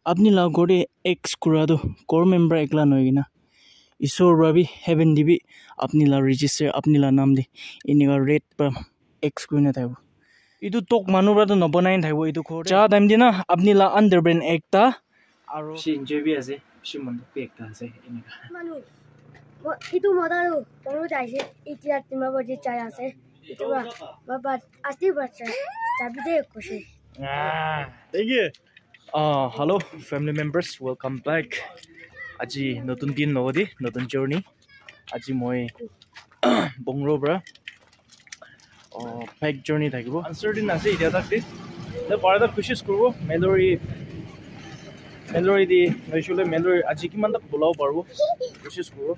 अपनी ला गोरे एक्स कुरा दो कोर मेंबर एकला नोइना ईश्वर रवि हेवन दिबी अपनी ला रजिस्टर अपनी ला नाम दे इनिगा रेड पर एक्स कुइना थाइबो इदु टोक मानुब्रा तो नबनाइन थाइबो इदु खोर चा टाइम दिना अपनी ला अंडरब्रेन एकता आरो सि एन्जॉय बि आसे सि मनदो पे एकता आसे इनिगा मानु इदु मदारो तरो जाइसे इतिया तिमा बजे चाय आसे इदु बाबा आस्ति बच्चा चाबी दे खुशी thank you hello family members welcome back আজি নতুন দিন নবদি নতুন জার্নি আজি মই বংৰো বৰা ফাইক জাৰ্নি থাকিব আনসাৰটিন আছে ইটা তাতে তে পাৰাটা কোশিশ কৰিব মেলৰি দি নইছলে মেলৰি আজি কিমান তা বলাও পাৰবো কোশিশ কৰিব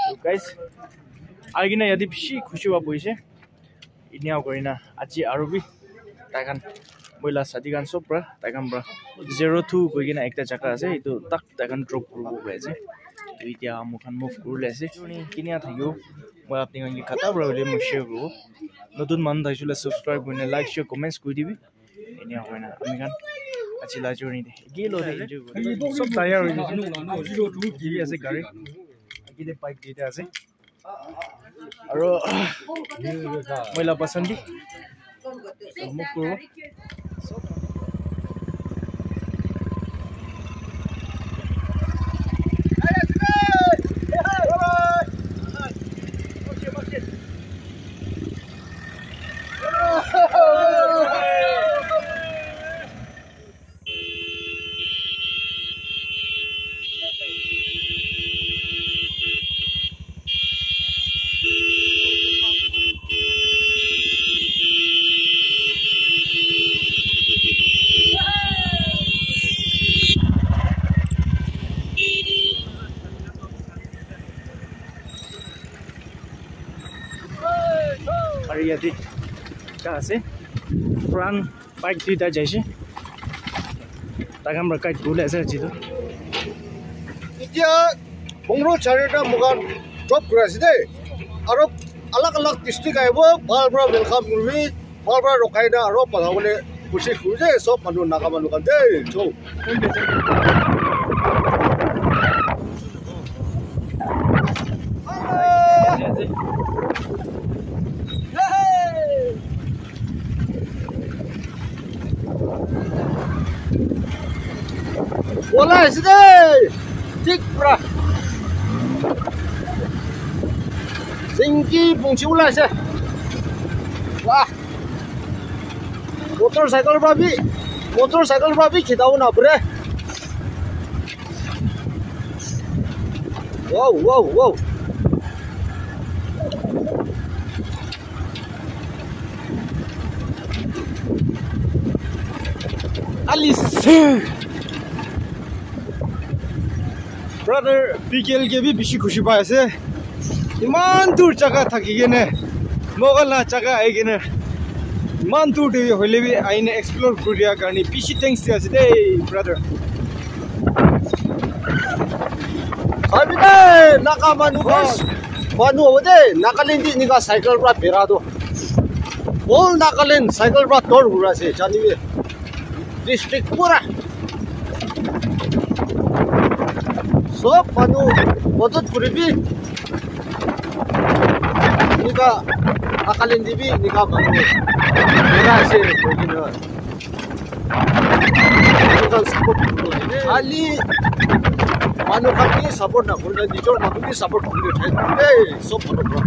তো গাইস আগিনা ইয়াদি বেশি খুশি হবা বইছে ইনিয়া কৰিনা আজি আৰু বি তাকান বইলা সাদিগান সবরা তাকাম ব্রা 02 কইগিনা একটা জায়গা আছে ইতো তাক তাকান ড্রপ করব বলেছে তো ইতিয়া মুখান মুভ করলে আছে কিনিয়া থাকিও মই আপনি গঙ্গি খাতা ব্রা হলে মই শেয়ার করব নতুন মান থাইছলে সাবস্ক্রাইব করনে লাইক শেয়ার কমেন্টস কই দিবি এনিয়া হয়না আমি গান আজি লা জার্নি দে গেলো দে সব টায়ার হই গেছে 02 কি আছে গাড়ি গিলে বাইক দিতে আছে আর মইলা পছন্দি মুভ করব ইয়াতে কা আছে প্রাণ বাইক দুইটা যাইছে তাক আমরা কাট গুলে আছে জিতো এতিয়া বংৰো চাৰিটা মুগান ড্ৰপ কৰি আছে দেই আৰু আলাগ আলাগ ডিস্ট্ৰিক্ট আহিব ভাল পৰা ওয়েলকাম কৰিবি ভাল পৰা ৰখাই না আৰু পঢ়াবলৈ খুচি খুজে চব মানুহ নাগা মানুহ কান দেই চৌ Bola sini, tik pra. Singki bungsi ulah sih. Wah, motorcycle babi kita una bre. Wow. Alice. Brother, PKL के भी बेसी खुशी पाए से इमान दूर जगह थकी गए ने मोगल ना जगह आई गए ने इमान दूर दे होले भी आईने एक्सप्लोर कर दिया करनी बेसी थैंक्स दिया से दे ब्रदर अभी ने नाका मानु हो दे नाकालिन दी निका साइकिल पर फेरा दो बोल नाकालिन साइकिल पर तोड़ हुआ से जानी में डिस्ट्रिक्ट पूरा सब मानु मदद करिबि निका आकालिन दिबि निका मानु मेरा से कोइनो टोटल सपोर्ट खाली मानु खाली सपोर्ट ना गर्दा निजर मानु नि सपोर्ट गर्नु छैन ए सब भन्नु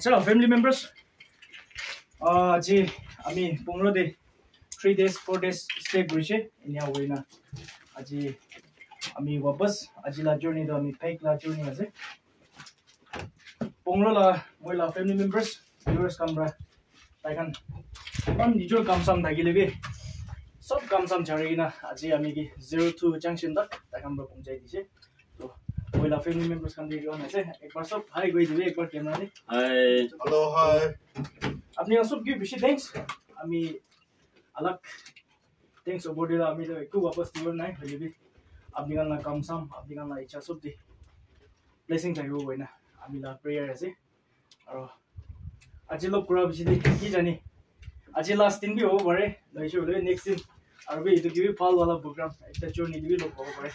Hello family members ji ami pongro de 3 days 4 days stay guriche inia hoina aji ami wapas aji la journey do ami fake la journey ase pongro la moila family members viewers kamra taikan am nijor kamsam dagilebe sob kamsam jarigina aji ami ki 02 junction tak takam ba pungjai dise to moila family members kan de jon ase ek bar sob hi goi dibe ek bar camera ni hi hello hi আপনি সব কি বেশি thanks আমি আলাক thanks over দিলা আমি তো একটু वापस দিও নাই হইবি আপনি গান না কাম সাম আপনি গান না ইচ্ছা সব দি ব্লেসিং থাকিব বইনা আমি লা প্রেয়ার আছে আৰু আজি লগ কৰা বেছি কি জানি আজি লাষ্ট দিন বি হ'ব পাৰে নইছো হলে নেক্সট দিন আৰু বি ইটো কিবি ভাল वाला প্ৰগ্ৰাম এটা জৰ্নি দিবি লগ হ'ব পাৰে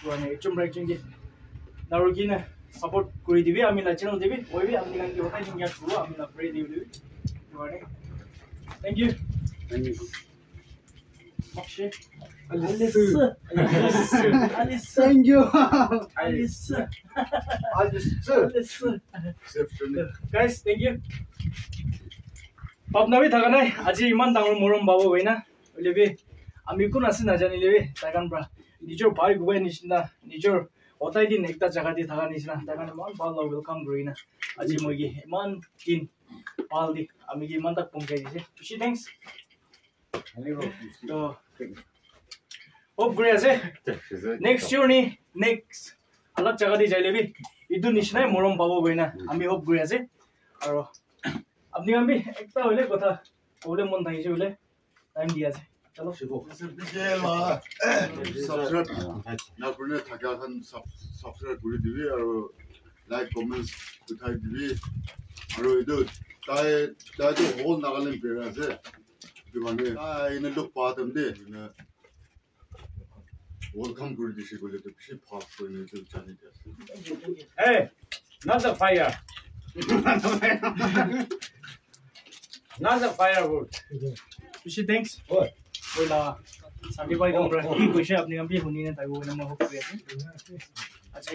মানে একদম ৰাইট চিং দি আৰু কি না সাপোৰ্ট কৰি দিবি আমি লা চ্যানেল দিবি ওইবি আপনি গান কি হতাই নিয়া শুরু আমি লা প্রে দিবি মানে thank you Mokshe. Alice. Thank you. Alice. Alice. Guys, thank you. Pap nabi thaga nai. Aji iman dangor morom babo hoina. Olebe ami kun ase na jani lebe. Tagan bra. Nijor bhai gubai nisna. Nijor otai din ekta jaga di thaga nisna. Tagan man bal welcome groina. Aji mogi iman din bal di ami gi iman tak pongkai dise. Kushi thanks. So, hope great আছে next journey next আলাক জায়গা দি যাইলেবি ইদু নিশনাই মরম পাবো Bruyne আমি hope great আছে আর আপনি আমি একটা হইলে কথা ওলে মন থাকিছে বলে টাইম দি আছে চলো শিখো সাবস্ক্রাইব না করলে থাকা খান সাবস্ক্রাইব করে দিবি আর লাইক কমেন্টস উঠাই দিবি আর ইদু তাই তো হোল নাগাল্যান্ড পেরা আছে মানে ইনে লোক পাতাম দে ইনে ওয়েলকাম করে দিছি বলে তো বেশি ফাস্ট করে নিতে জানি দে Hey, not the fire. Not the firewood. Kushi thanks What? ওলা সাবি ভাই কমরা কি কইছে আপনি আমি হুনি না তাইবো না মো hope great আছে আচ্ছা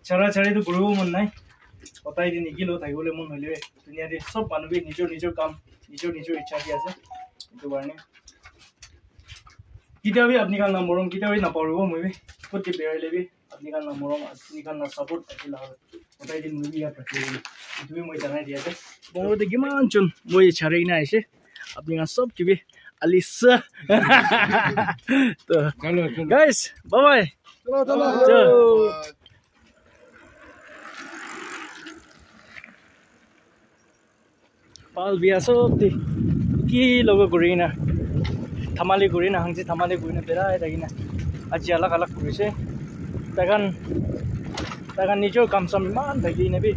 ছাড়া ছাড়ি তো করব মন নাই কথাই দি নিকিলো তাইবলে মন হইলে দুনিয়া দি সব মানবী নিজৰ কাম নিজৰ ইচ্ছা কি আছে এটো বারনে কিতাবি আপনি কাল না মরম কিতাবি না পারবো মুই কতি বেয়াই লেবি আপনি কাল না মরম আপনি কাল না সাপোর্ট আছিলা কথাই দি মুই ইয়া পাতি তুমি মই জানাই দিয়াছে বংরতে কিমান চুন মই ছাড়াই না আইছে আপনি কাল সব কিবি আলিসা তো গাইস বাই বাই চলো পাল বিয়া সব দি কি লগ কৰিনা থামালি কৰিনা হাংজি থামালি কৰিনা বেৰাই থাকিনা আজি আলাক আলাক কৰিছে তাগান নিজৰ কাম চাম ইমান থাকি নেবি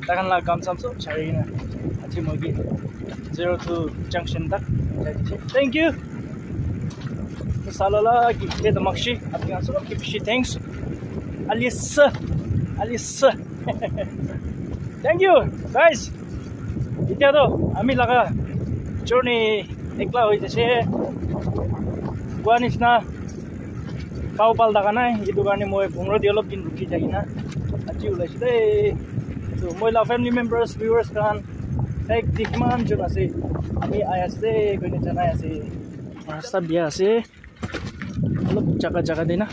তাগান লা কাম চাম সব ছাৰিনা আজি মই 0 to junction tak thank you salala ki ke tamakshi apni aso ki bishi thanks alice thank you guys এতিয়া তো আমি লাগা journey একলা হই যাচ্ছে কোয়া নিছনা পাও পাল দাগা নাই এটো কাৰণে মই 15 দি অলপ দিন রুকি যাই না আজি ওলাইছে দে তো মই লা ফ্যামিলি মেম্বার্স ভিউয়ার্স কান এক দিকমান জন আছে আমি আই আছে কইনে জানাই আছে রাস্তা বিয়া আছে অলপ জায়গা দেই না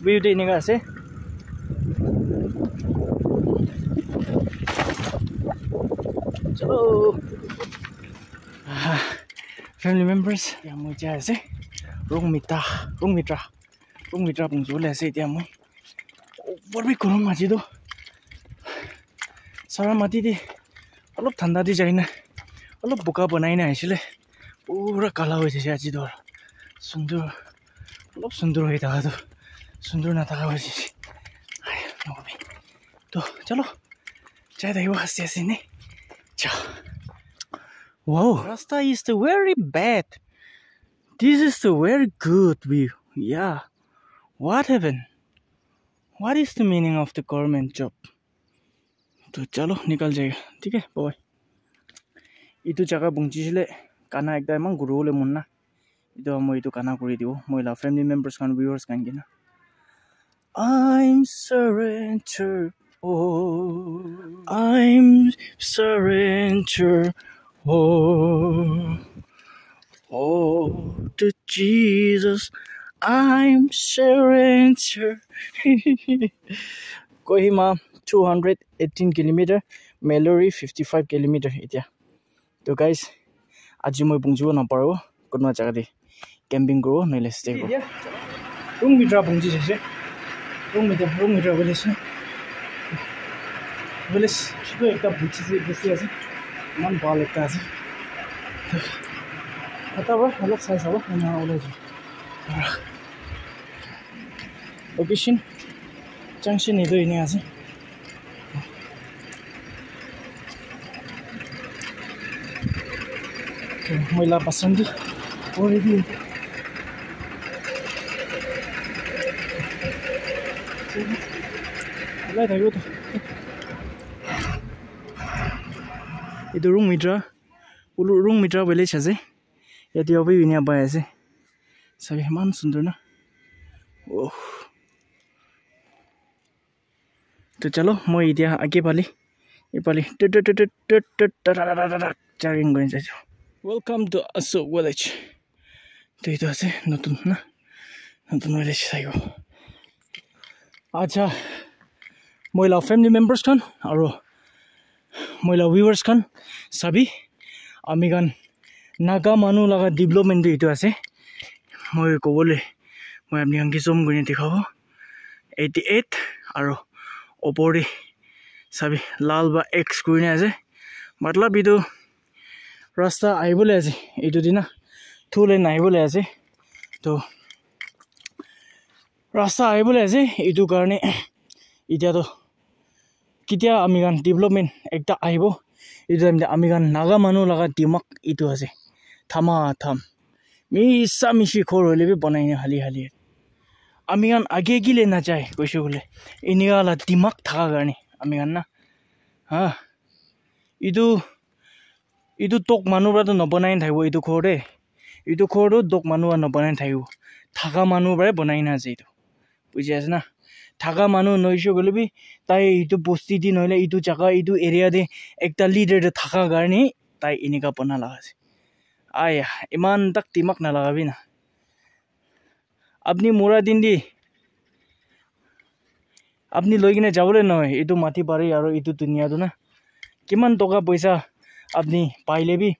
ভিউ দেই নিগা আছে চলো family members yang mau jalan sih rung mitra pun jual sih dia mau berbi kurang aja tu sarang mati di alop thanda di jalan alop buka banai na isile pura kala hoje sih aja tu sundur alop sundur hoje dah tu sundur na tahu hoje sih ayo nabi tu chalo jaya dah iwa hasil sini ciao. Wow, Rasta is the very bad. This is the very good view. Yeah. What happened? What is the meaning of the government job? तो चलो निकल जाएगा ठीक है bye इतु जगह बुंचिले काना एकदा एमन गुरुले मुन्ना इतो মই इतु काना কৰি দিও মই লা ফ্যামিলি মেম্বার্স কান ভিউয়ার্স কান কিনা I'm surrender I'm surrender to Jesus I'm surrender Kohima 218 kilometer Mallory 55 kilometer itia to guys aji moi bungju na paro konwa jaga de camping karo nile stay ko rung mitra bungji jese rung mitra village chito ekta buchi se besi ase ইমান ভাল এটা আছে এটা বাৰু অলপ চাই চাব ওলাই যাওঁ লোকেশ্যন জাংচন এইটো এনেই আছে মহিলা বাচন্তি কৰি দিয়ে ওলাই থাকিবতো itu room mitra village ase yati obi binia bai ase sabi man sundar na oh to chalo moi idia age pali epali charing goin jaijo welcome to Asok village to itu ase notun village saigo acha moila family members kan aro moila viewers kan sabi ami kan naga manu laga development itu ase moi kobole moi apni angi zoom gune dikhabo 88 aro opori sabi lal ba x gune ase matlab itu rasta aibole ase itu dina thule naibole ase to rasta aibole ase itu karone itia to kitia amigan development ekta aibo itu amigan naga manu laga dimak itu ase thama tham mi samishi khor hole bi banaine hali amigan age gile na jai koise bole inigala dimak thaka garni amigan na ha itu tok manu bra to no banain thaibo itu khore itu khoro dok manu no banain thaibo thaka manu bra banaina ase itu বুঝি আছে না থাকা মানুহ নইছো গলেবি তাই ইটো বস্তি দি নহলে ইটো জায়গা ইটো এরিয়া দে একটা লিডার থাকা গানি তাই ইনিকা বনা লাগাছে আয়া ইমান তাক তিমাক না লাগাবি না আপনি মোরা দিন দি আপনি লৈ কিনে যাবলে নয় ইটো মাটি পাৰি আৰু ইটো দুনিয়াটো না কিমান টকা পইচা আপনি পাইলেবি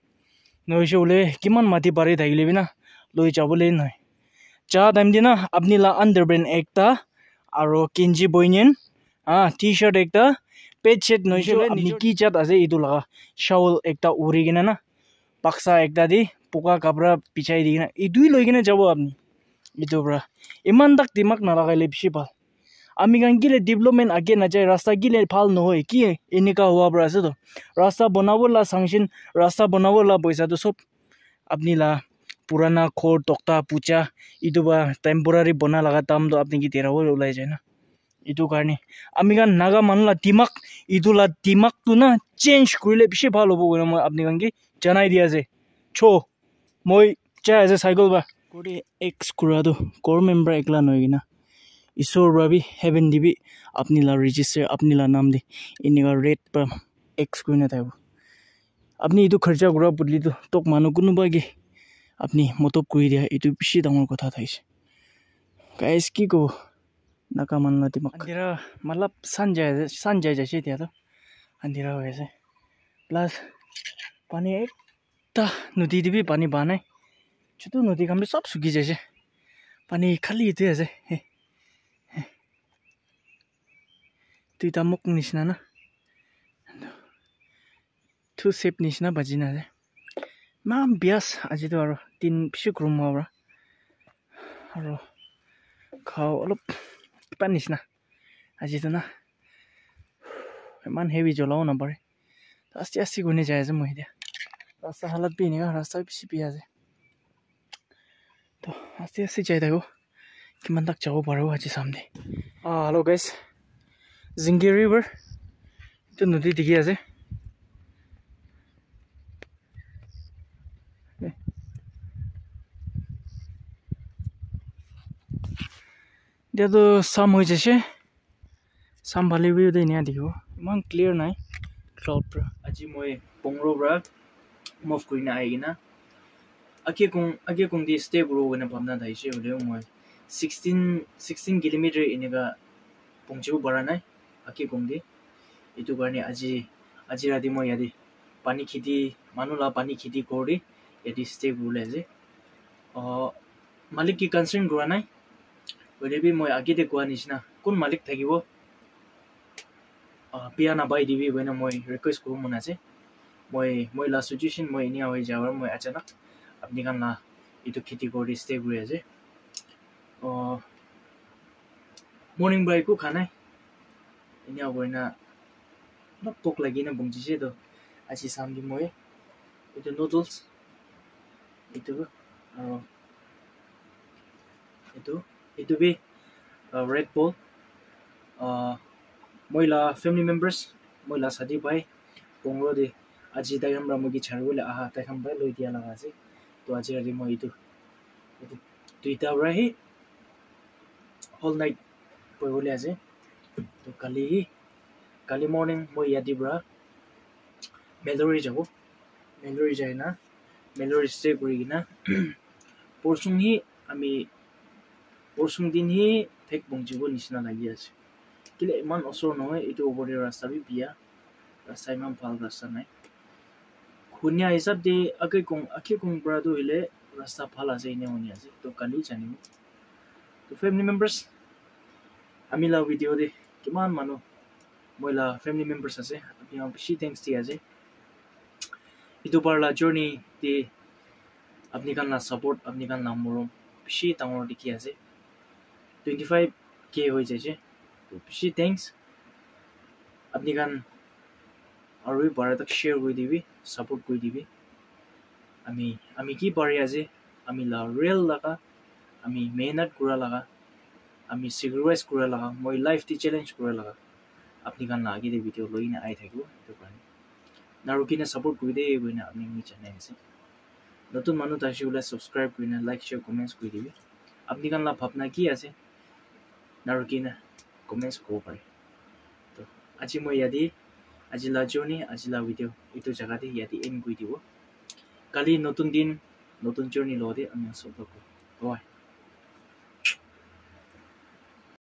নইছো বলে কিমান মাটি পাৰি থাকিলেবি না লৈ যাবলে নয় cha time dina apni la underbrand ekta aro kinji boinen t-shirt ekta pet shirt noisole niki chat ase itu laga shawl ekta uri gina na paksa ekta di puka kapra pichai digina idui loi gina jabo apni itu bra iman dak dimak na lagaile bishi bal ami gan gile development age na jai rasta gile phal no hoy ki enika huwa bra ase to rasta banabo la sanction rasta banabo la paisa to sob apni la पुराना खोर तख्ता पुचा इदु बा temporary बना लगा ताम दो आपनि की तेरा वो उलाई जाय ना इदु कारणे आमिगान नागा मानला दिमाग इदुला दिमाग तु ना चेंज करिले बिसे ভাল হবো গনে মই আপনি গান কি জানাই দিয়া যে ছো মই চাই আছে সাইকেল বা কোডে এক্স কুরাদো কোর মেম্বার একলা নয় কিনা ঈশ্বর রবি হেভেন দিবি আপনি লা রেজিস্টার আপনি লা নাম দে ইনিগা রেট পা এক্স কইনা থাকবো আপনি ইদু খরচা গুরা বুদলি তো তক মানু কোনো বাগে আপনি মতব কৰি দিয়া এটো বেছি ডাঙৰ কথা থাইছে গাইস কি কো নাকা মানলা দিমাক আন্ধিৰা মতলব সান যায় যাইছে এতিয়া তো আন্ধিৰা হৈ আছে প্লাস পানী একটা নদী দিবি পানী বানাই ছোট নদী কামে সব শুকি যাইছে পানী খালি ইতে আছে তুই তা মোক নিছনা না টু সেপ নিছনা বাজিনা আছে Mam bias aji to aro tin pishuk room abra aro khao olop panis na aji to na man heavy jolao na pare asti gune jay je moi dia rasta halat bi ni ga rasta bishi bi ase to asti jay dago kiman tak jabo paro aji samne hello guys Zingi river to nodi dikhi ase dia to sam hoi jase sam bhale view de nia dikhibo iman clear nai cloud pra aji moi pongro bra move koina aigina ake kong di stay bro gona bhamna daise ole moi 16 km inega pongchu bara nai ake kong di itu garne aji rati moi yadi pani khiti manula pani khiti kori yadi stay bro le je malik ki concern gura nai Odebi moi agite kwa nishna kun malik thagibo piana bai dibi wena moi request ko mona che মই la situation moi ini hoi jawar moi achanak apni kan la itu khiti kori stay guri ase morning break ko khana ini agoina nok tok lagi na bungji se do achi samgi moi itu noodles itu be Red Bull moi la family members moi la sadi bai pongro de aji dagam ra mogi chargole aha ta kham bai loi dia laga ase to aji ri moi itu tuita rahi whole night pogole ase to kali morning moi yadi bra Melori jabo Melori jaina Melori stay kuri gina porsung hi ami porsung din hi thek bongjibo nisna lagi ase kile man osor noy itu obore rasta bi bia rasta imam phal rasta nai khunya hisab de akhi kong brado ile rasta phal ase ine honi ase to kali jani to family members amila video de kiman manu moila family members ase apni bishi thanks ti ase itu parla journey de apni kan la support apni kan la morom bishi tangor dikhi ase 25k hoi jaise to bishi thanks apni kan aru bara tak share koi dibi support koi dibi ami ki pari ase ami la real laga ami mehnat kura laga ami sacrifice kura laga moi life ti challenge kura laga apni kan la agi de video loina ai thaiku to kan narukina support koi de boina apni mi channel ase notun manu ta shula subscribe koina like share comments koi dibi apni kan la bhapna ki ase narukina comments ko pare to aji moi yadi aji la journey aji la video itu jaga de yadi end koi dibo kali notun din notun journey lode ami sobako bye